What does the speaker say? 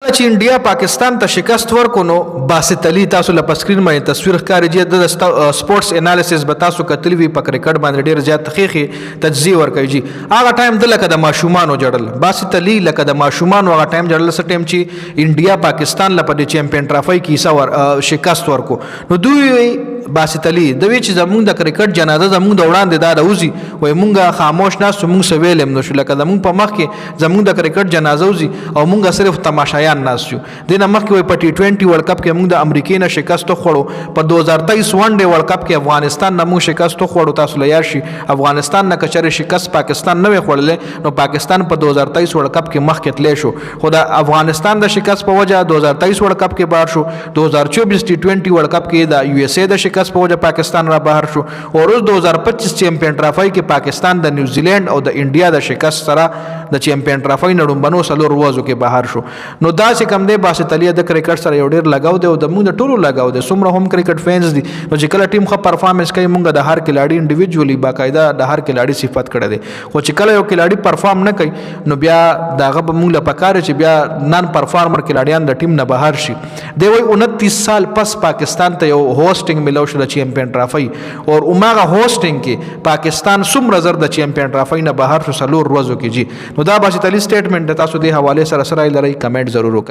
چې انډیا پاکستان ته شکست ورکړو نو باسط علي تاسو له سکرین باندې تصویر ښکاري چې د سپورټس انالیسس به تاسو کتلی وي په کرکټ باندې ډېر زیات خېخي تجزیه ورکوي جی هغه ټایم د لکه د ماشومانو جړل باسط علي لکه د ماشومانو هغه ټایم جړل څه ټایم چې انډیا پاکستان له په چیمپئن ټرافي کې شکست ورکړو نو دوی باسط علي د وی چې زمونږ د کرکټ جنازه زمونږ د وړاندې دا راوځي وای مونږه خاموش ناست مونږ سویل هم نشو لکه زمونږ په مخ کې زمونږ د کرکټ جنازه وځي او مونږه صرف تماشایان ناست یو د نه مخ کې وای په ټي 20 ورلد کپ کې مونږ د امریکای نه شکست خوړو په 2023 ون ډے ورلد کپ کې افغانستان نه مونږ شکست خوړو تاسو له یاد شي افغانستان نه کچره شکست پاکستان نه خوړل نو پاکستان په 2023 ورلد کپ کې مخ کې تللی شو خو د افغانستان د شکست په وجه 2023 ورلد کپ کې بار شو 2024 ټي 20 ورلد کپ کې د یو اس اے د شکست په وجه پاکستان را بهر شو او روز 2025 چیمپئن ټرافي کې پاکستان د نیوزیلند او د انډیا د شکست سره د چیمپئن ټرافي نړومبنو سلور وازو کې بهر شو نو دا چې کم دی باسط علي د کرکټ سره یو ډیر لگاو دی او د موږ ټولو لگاو دی څومره هم کرکټ فینز دي نو چې کله ټیم خو پرفارمنس کوي موږ د هر کلاړي انډیویډوالي باقاعده د هر کلاړي صفت کړی دی خو چې کله یو کلاړي پرفارم نه کوي نو بیا داغه به موږ له پکاره چې بیا نان پرفارمر کلاړیان د ټیم نه بهر شي دی وای 29 سال پس پاکستان ته یو هوسټینګ ملو شو د چیمپئن ټرافي اور عمره هوسټینګ کې پاکستان څومره زر د چیمپئن ټرافي نه بهر شو سلور ورځو کې جی نو دا باسط علي سټیټمنټ تاسو د حواله سره لري کمنټ ضرور وکړئ